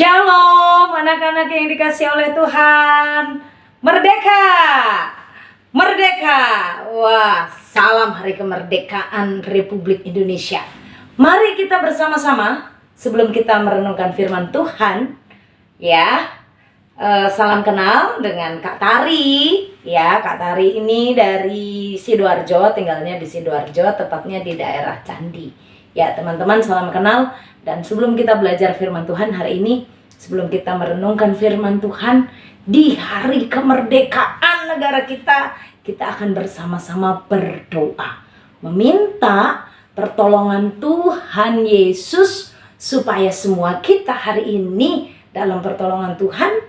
Shalom anak-anak yang dikasih oleh Tuhan. Merdeka, merdeka. Wah, salam hari kemerdekaan Republik Indonesia. Mari kita bersama-sama sebelum kita merenungkan firman Tuhan, ya. Salam kenal dengan Kak Tari. Ya, Kak Tari ini dari Sidoarjo, tinggalnya di Sidoarjo, tepatnya di daerah Candi. Ya, teman-teman, salam kenal. Dan sebelum kita belajar firman Tuhan hari ini, sebelum kita merenungkan firman Tuhan di hari kemerdekaan negara kita akan bersama-sama berdoa, meminta pertolongan Tuhan Yesus supaya semua kita hari ini dalam pertolongan Tuhan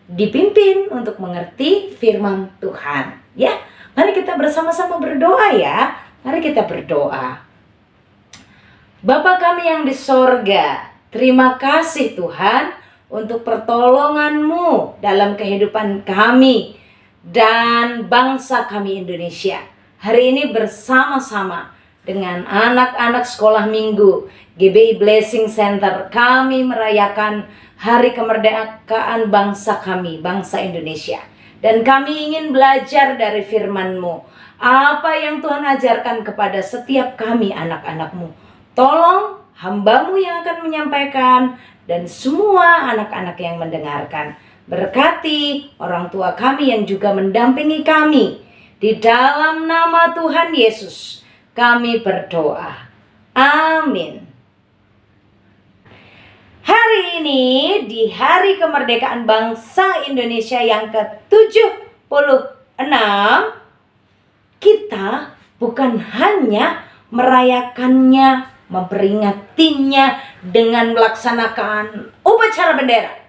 dipimpin untuk mengerti firman Tuhan. Ya, mari kita bersama-sama berdoa ya. Mari kita berdoa. Bapa kami yang di sorga, terima kasih Tuhan untuk pertolongan-Mu dalam kehidupan kami dan bangsa kami Indonesia. Hari ini bersama-sama dengan anak-anak sekolah minggu GBI Blessing Center, kami merayakan hari kemerdekaan bangsa kami, bangsa Indonesia. Dan kami ingin belajar dari firman-Mu. Apa yang Tuhan ajarkan kepada setiap kami anak-anak-Mu. Tolong hamba-Mu yang akan menyampaikan dan semua anak-anak yang mendengarkan. Berkati orang tua kami yang juga mendampingi kami. Di dalam nama Tuhan Yesus kami berdoa. Amin. Hari ini di hari kemerdekaan bangsa Indonesia yang ke-76, kita bukan hanya merayakannya, memperingatinya dengan melaksanakan upacara bendera.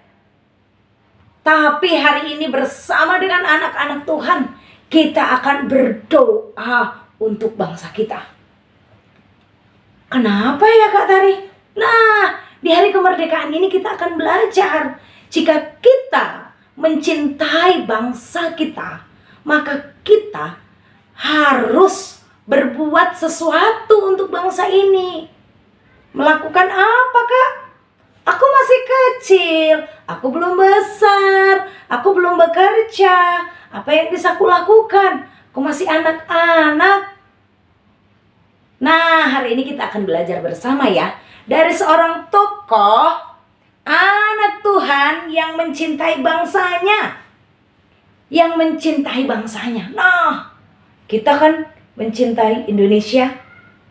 Tapi hari ini bersama dengan anak-anak Tuhan, kita akan berdoa untuk bangsa kita. Kenapa ya Kak Tari? Nah, di hari kemerdekaan ini kita akan belajar. Jika kita mencintai bangsa kita, maka kita harus berbuat sesuatu untuk bangsa ini. Melakukan apa Kak? Aku masih kecil, aku belum besar, aku belum bekerja. Apa yang bisa aku lakukan? Aku masih anak-anak. Nah, hari ini kita akan belajar bersama ya, dari seorang tokoh anak Tuhan yang mencintai bangsanya. Yang mencintai bangsanya. Nah, kita kan mencintai Indonesia.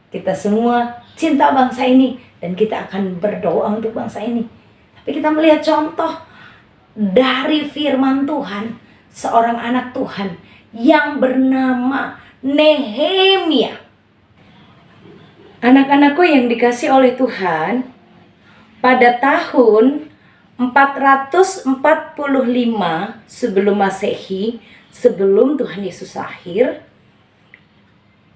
Kita semua cinta bangsa ini dan kita akan berdoa untuk bangsa ini. Tapi kita melihat contoh dari firman Tuhan, seorang anak Tuhan yang bernama Nehemia. Anak-anakku yang dikasih oleh Tuhan, pada tahun 445 sebelum Masehi, sebelum Tuhan Yesus lahir,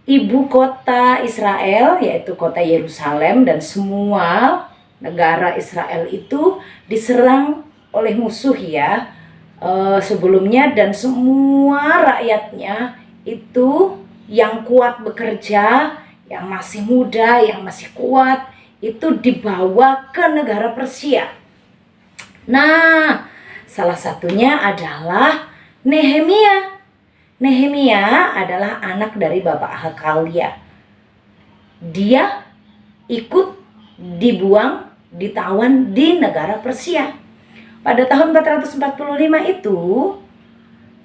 ibu kota Israel, yaitu kota Yerusalem dan semua negara Israel itu diserang oleh musuh ya sebelumnya, dan semua rakyatnya itu yang kuat bekerja, yang masih muda, yang masih kuat, itu dibawa ke negara Persia. Nah, salah satunya adalah Nehemia. Nehemia adalah anak dari Bapak Hakalia. Dia ikut dibuang, ditawan di negara Persia. Pada tahun 445 itu,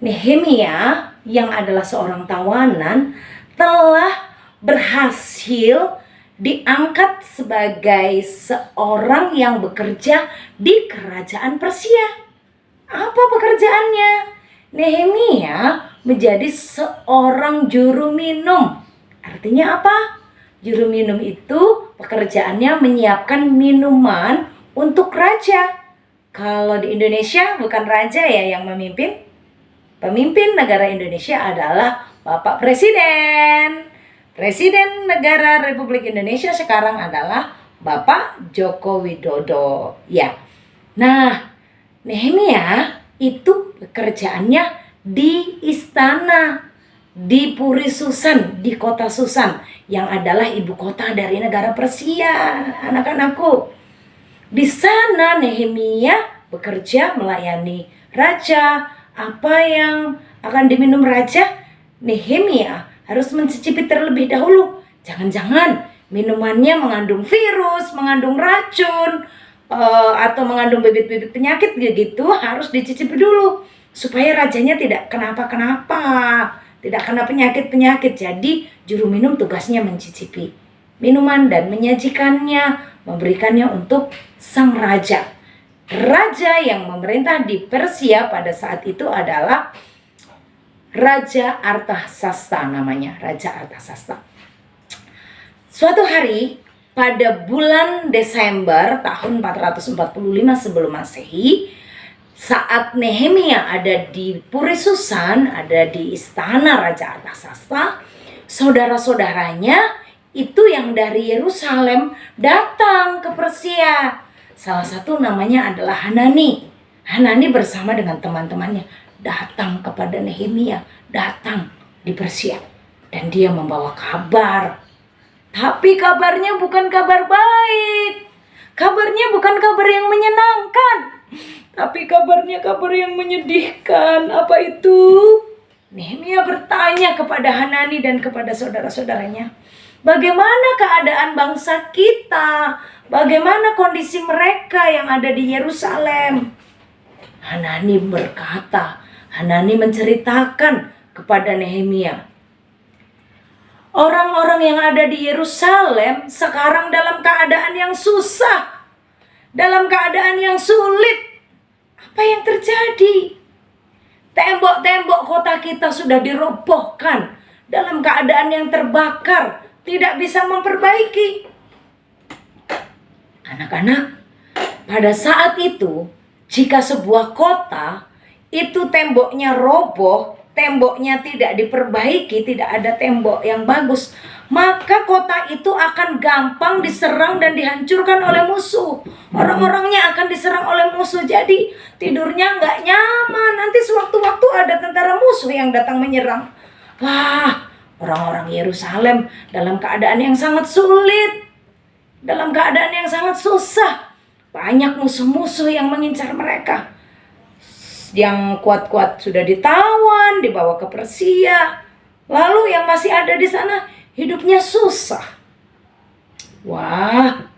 Nehemia yang adalah seorang tawanan telah berhasil diangkat sebagai seorang yang bekerja di kerajaan Persia. Apa pekerjaannya? Nehemia menjadi seorang juru minum. Artinya apa? Juru minum itu pekerjaannya menyiapkan minuman untuk raja. Kalau di Indonesia bukan raja ya yang memimpin. Pemimpin negara Indonesia adalah Bapak Presiden. Presiden negara Republik Indonesia sekarang adalah Bapak Joko Widodo. Ya. Nah, Nehemia itu pekerjaannya di istana, di Puri Susan, di kota Susan, yang adalah ibu kota dari negara Persia, anak-anakku. Di sana Nehemia bekerja melayani raja. Apa yang akan diminum raja? Nehemia harus mencicipi terlebih dahulu. Jangan-jangan minumannya mengandung virus, mengandung racun, atau mengandung bibit-bibit penyakit gitu. Harus dicicipi dulu supaya rajanya tidak kenapa-kenapa, tidak kena penyakit-penyakit. Jadi juru minum tugasnya mencicipi minuman dan menyajikannya, memberikannya untuk sang raja. Raja yang memerintah di Persia pada saat itu adalah Raja Artasasta namanya, Raja Artasasta. Suatu hari pada bulan Desember tahun 445 sebelum Masehi, saat Nehemia ada di Puri Susan, ada di istana Raja Artasasta, saudara-saudaranya itu yang dari Yerusalem datang ke Persia. Salah satu namanya adalah Hanani. Hanani bersama dengan teman-temannya datang kepada Nehemia, datang di Persia. Dan dia membawa kabar. Tapi kabarnya bukan kabar baik. Kabarnya bukan kabar yang menyenangkan. Tapi kabarnya kabar yang menyedihkan. Apa itu? Nehemia bertanya kepada Hanani dan kepada saudara-saudaranya, bagaimana keadaan bangsa kita? Bagaimana kondisi mereka yang ada di Yerusalem? Hanani berkata, Hanani menceritakan kepada Nehemia, orang-orang yang ada di Yerusalem sekarang dalam keadaan yang susah, dalam keadaan yang sulit. Apa yang terjadi? Tembok-tembok kota kita sudah dirobohkan, dalam keadaan yang terbakar, tidak bisa memperbaiki. Anak-anak, pada saat itu, jika sebuah kota itu temboknya roboh, temboknya tidak diperbaiki, tidak ada tembok yang bagus, maka kota itu akan gampang diserang dan dihancurkan oleh musuh. Orang-orangnya akan diserang oleh musuh, jadi tidurnya nggak nyaman. Nanti sewaktu-waktu ada tentara musuh yang datang menyerang. Wah, orang-orang Yerusalem dalam keadaan yang sangat sulit, dalam keadaan yang sangat susah. Banyak musuh-musuh yang mengincar mereka. Yang kuat-kuat sudah ditawan, dibawa ke Persia. Lalu yang masih ada di sana hidupnya susah. Wah,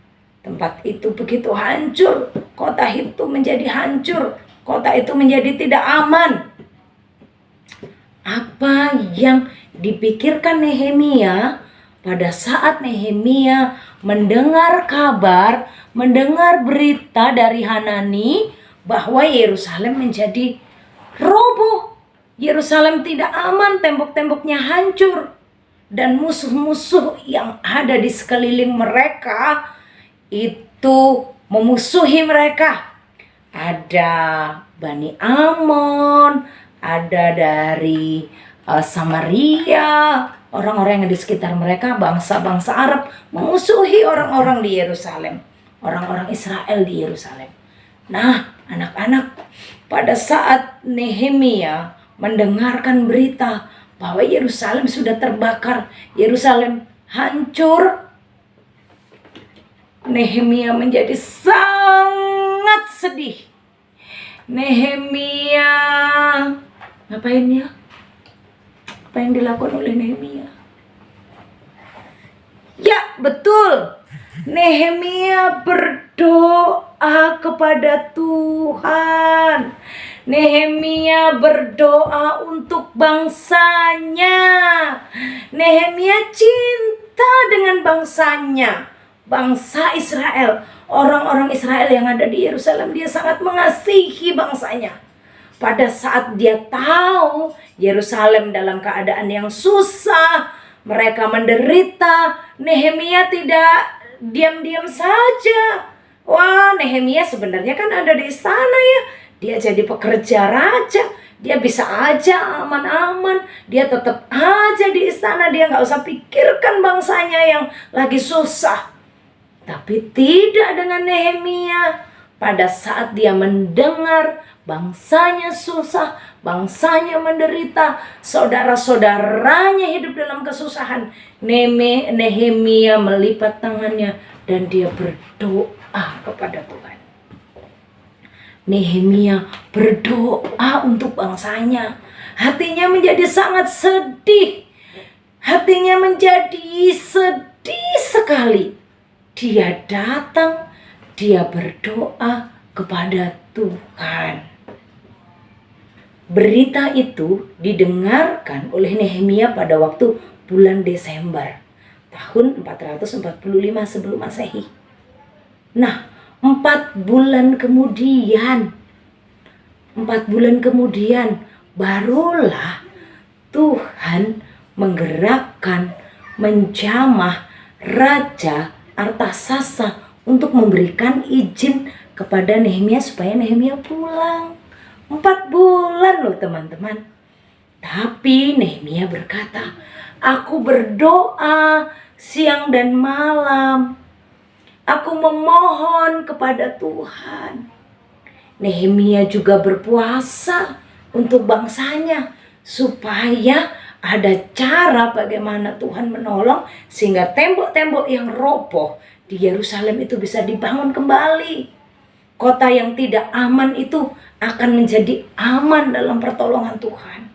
tempat itu begitu hancur. Kota itu menjadi hancur. Kota itu menjadi tidak aman. Apa yang dipikirkan Nehemia pada saat Nehemia mendengar kabar, mendengar berita dari Hanani bahwa Yerusalem menjadi roboh, Yerusalem tidak aman, tembok-temboknya hancur, dan musuh-musuh yang ada di sekeliling mereka itu memusuhi mereka. Ada Bani Amon, ada dari Samaria, orang-orang yang di sekitar mereka, bangsa-bangsa Arab memusuhi orang-orang di Yerusalem, orang-orang Israel di Yerusalem. Nah, anak-anak, pada saat Nehemia mendengarkan berita bahwa Yerusalem sudah terbakar, Yerusalem hancur, Nehemia menjadi sangat sedih. Nehemia, ngapain ya? Apa yang dilakukan oleh Nehemia? Ya, betul. Nehemia berdoa kepada Tuhan. Nehemia berdoa untuk bangsanya. Nehemia cinta dengan bangsanya, bangsa Israel. Orang-orang Israel yang ada di Yerusalem, dia sangat mengasihi bangsanya. Pada saat dia tahu Yerusalem dalam keadaan yang susah, mereka menderita, Nehemia tidak diam-diam saja. Wah, Nehemia sebenarnya kan ada di istana ya. Dia jadi pekerja raja. Dia bisa aja aman-aman. Dia tetap aja di istana. Dia gak usah pikirkan bangsanya yang lagi susah. Tapi tidak dengan Nehemia. Pada saat dia mendengar bangsanya susah, bangsanya menderita, saudara-saudaranya hidup dalam kesusahan, Nehemia melipat tangannya dan dia berdoa kepada Tuhan. Nehemia berdoa untuk bangsanya. Hatinya menjadi sangat sedih. Hatinya menjadi sedih sekali. Dia datang, dia berdoa kepada Tuhan. Berita itu didengarkan oleh Nehemia pada waktu bulan Desember tahun 445 sebelum Masehi. Nah, 4 bulan kemudian barulah Tuhan menggerakkan, menjamah Raja Artasasa untuk memberikan izin kepada Nehemia supaya Nehemia pulang. 4 bulan loh teman-teman. Tapi Nehemia berkata, aku berdoa siang dan malam. Aku memohon kepada Tuhan. Nehemia juga berpuasa untuk bangsanya supaya ada cara bagaimana Tuhan menolong sehingga tembok-tembok yang roboh di Yerusalem itu bisa dibangun kembali. Kota yang tidak aman itu akan menjadi aman dalam pertolongan Tuhan.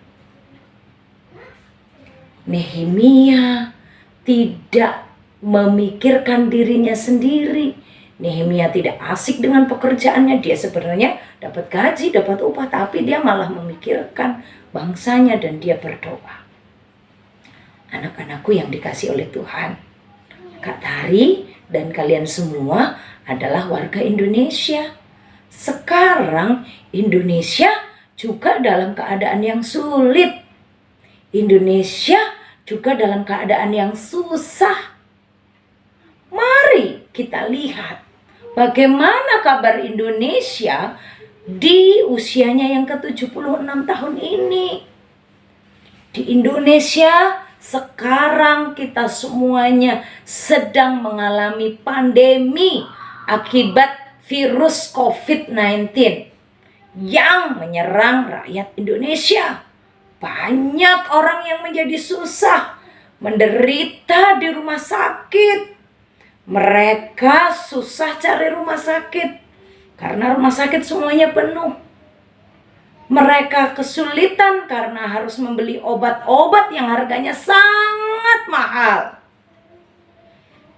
Nehemia tidak memikirkan dirinya sendiri. Nehemia tidak asik dengan pekerjaannya. Dia sebenarnya dapat gaji, dapat upah, tapi dia malah memikirkan bangsanya dan dia berdoa. Anak-anakku yang dikasih oleh Tuhan, Kak Tari dan kalian semua adalah warga Indonesia. Sekarang Indonesia juga dalam keadaan yang sulit. Indonesia juga dalam keadaan yang susah. Mari kita lihat bagaimana kabar Indonesia di usianya yang ke-76 tahun ini. Di Indonesia sekarang kita semuanya sedang mengalami pandemi akibat virus COVID-19 yang menyerang rakyat Indonesia. Banyak orang yang menjadi susah, menderita di rumah sakit. Mereka susah cari rumah sakit karena rumah sakit semuanya penuh. Mereka kesulitan karena harus membeli obat-obat yang harganya sangat mahal.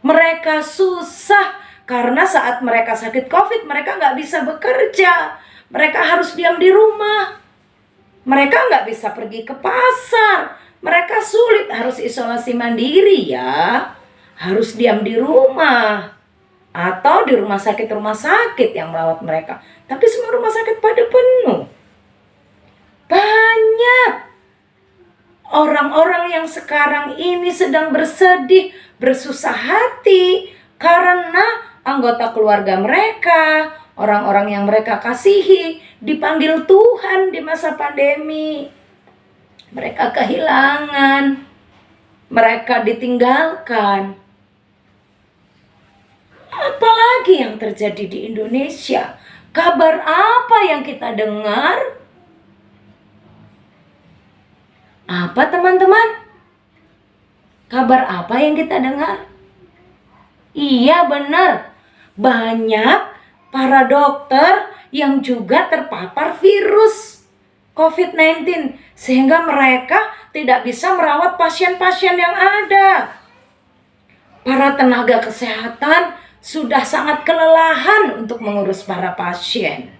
Mereka susah karena saat mereka sakit COVID, mereka nggak bisa bekerja. Mereka harus diam di rumah. Mereka nggak bisa pergi ke pasar. Mereka sulit, harus isolasi mandiri ya. Harus diam di rumah. Atau di rumah sakit yang merawat mereka. Tapi semua rumah sakit pada penuh. Banyak orang-orang yang sekarang ini sedang bersedih, bersusah hati karena anggota keluarga mereka, orang-orang yang mereka kasihi, dipanggil Tuhan di masa pandemi. Mereka kehilangan, mereka ditinggalkan. Apalagi yang terjadi di Indonesia? Kabar apa yang kita dengar? Apa teman-teman? Kabar apa yang kita dengar? Iya benar, banyak para dokter yang juga terpapar virus COVID-19 sehingga mereka tidak bisa merawat pasien-pasien yang ada. Para tenaga kesehatan sudah sangat kelelahan untuk mengurus para pasien.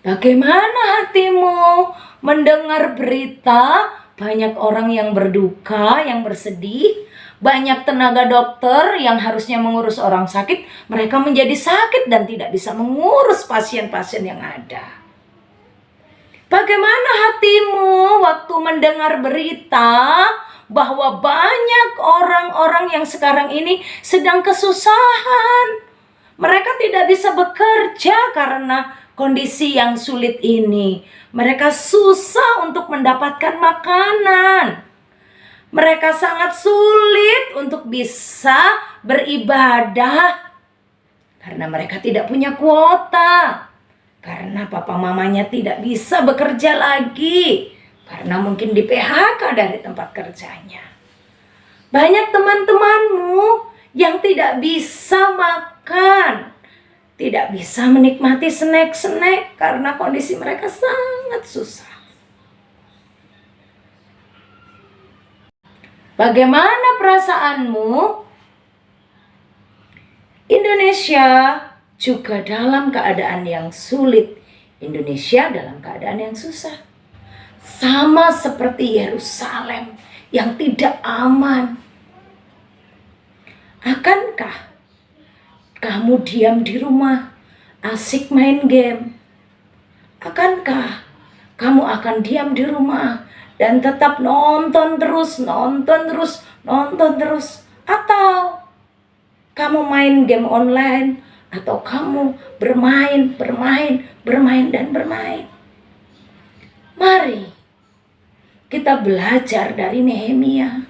Bagaimana hatimu mendengar berita banyak orang yang berduka, yang bersedih? Banyak tenaga dokter yang harusnya mengurus orang sakit, mereka menjadi sakit dan tidak bisa mengurus pasien-pasien yang ada. Bagaimana hatimu waktu mendengar berita bahwa banyak orang-orang yang sekarang ini sedang kesusahan? Mereka tidak bisa bekerja karena kondisi yang sulit ini. Mereka susah untuk mendapatkan makanan. Mereka sangat sulit untuk bisa beribadah karena mereka tidak punya kuota. Karena papa mamanya tidak bisa bekerja lagi. Karena mungkin di PHK dari tempat kerjanya. Banyak teman-temanmu yang tidak bisa makan. tidak bisa menikmati snack-snack karena kondisi mereka sangat susah. Bagaimana perasaanmu? Indonesia juga dalam keadaan yang sulit. Indonesia dalam keadaan yang susah. Sama seperti Yerusalem yang tidak aman. Akankah kamu diam di rumah, asik main game? Akankah kamu akan diam di rumah dan tetap nonton terus? Atau kamu main game online? Atau kamu bermain? Mari kita belajar dari Nehemia.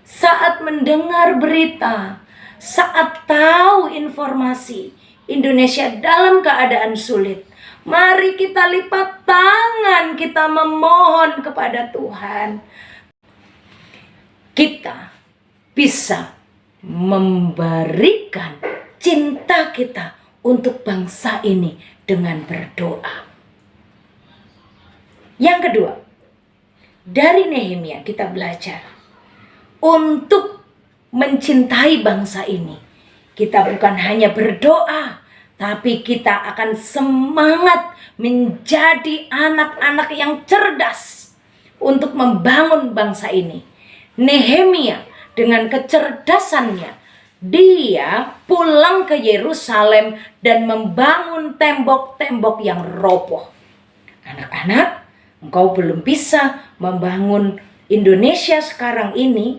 Saat mendengar berita, saat tahu informasi Indonesia dalam keadaan sulit, mari kita lipat tangan, kita memohon kepada Tuhan. Kita bisa memberikan cinta kita untuk bangsa ini dengan berdoa. Yang kedua, dari Nehemia kita belajar untuk mencintai bangsa ini. Kita bukan hanya berdoa, tapi kita akan semangat menjadi anak-anak yang cerdas untuk membangun bangsa ini. Nehemia dengan kecerdasannya, dia pulang ke Yerusalem dan membangun tembok-tembok yang roboh. Anak-anak, engkau belum bisa membangun Indonesia sekarang ini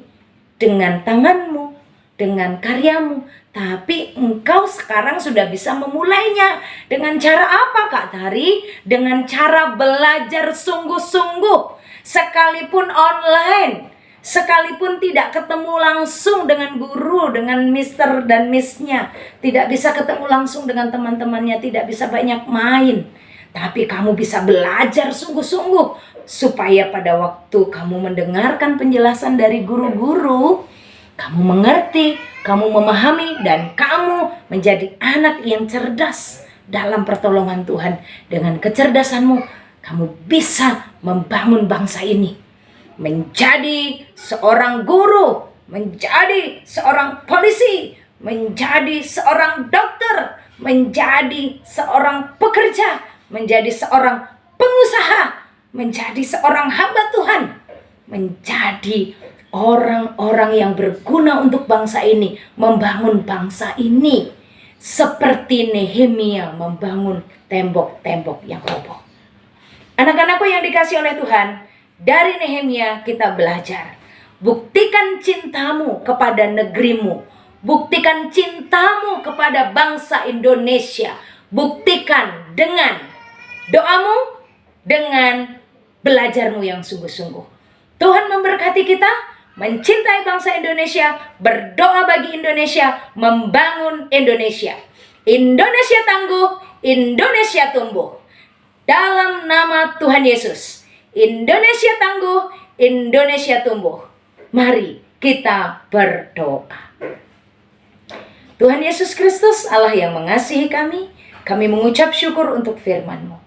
dengan tanganmu, dengan karyamu, tapi engkau sekarang sudah bisa memulainya. Dengan cara apa, Kak Tari? Dengan cara belajar sungguh-sungguh, sekalipun online, sekalipun tidak ketemu langsung dengan guru, dengan mister dan missnya, tidak bisa ketemu langsung dengan teman-temannya, tidak bisa banyak main, tapi kamu bisa belajar sungguh-sungguh supaya pada waktu kamu mendengarkan penjelasan dari guru-guru, kamu mengerti, kamu memahami, dan kamu menjadi anak yang cerdas dalam pertolongan Tuhan. Dengan kecerdasanmu, kamu bisa membangun bangsa ini menjadi seorang guru, menjadi seorang polisi, menjadi seorang dokter, menjadi seorang pekerja, menjadi seorang pengusaha, menjadi seorang hamba Tuhan, menjadi orang-orang yang berguna untuk bangsa ini, membangun bangsa ini seperti Nehemia membangun tembok-tembok yang roboh. Anak-anakku yang dikasihi oleh Tuhan, dari Nehemia kita belajar, buktikan cintamu kepada negerimu, buktikan cintamu kepada bangsa Indonesia, buktikan dengan doamu, dengan belajarmu yang sungguh-sungguh. Tuhan memberkati kita, mencintai bangsa Indonesia, berdoa bagi Indonesia, membangun Indonesia. Indonesia tangguh, Indonesia tumbuh. Dalam nama Tuhan Yesus, Indonesia tangguh, Indonesia tumbuh. Mari kita berdoa. Tuhan Yesus Kristus, Allah yang mengasihi kami mengucap syukur untuk firman-Mu.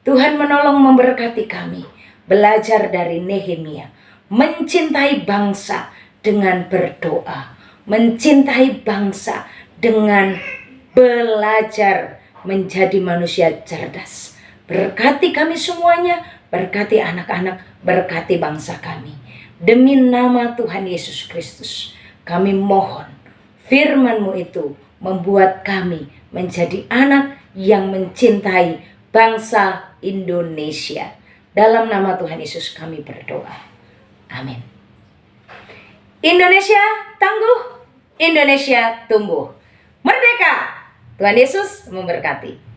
Tuhan menolong memberkati kami, belajar dari Nehemia, mencintai bangsa dengan berdoa, mencintai bangsa dengan belajar menjadi manusia cerdas. Berkati kami semuanya, berkati anak-anak, berkati bangsa kami. Demi nama Tuhan Yesus Kristus, kami mohon firman-Mu itu membuat kami menjadi anak yang mencintai bangsa Indonesia. Dalam nama Tuhan Yesus kami berdoa. Amin. Indonesia tangguh, Indonesia tumbuh. Merdeka! Tuhan Yesus memberkati.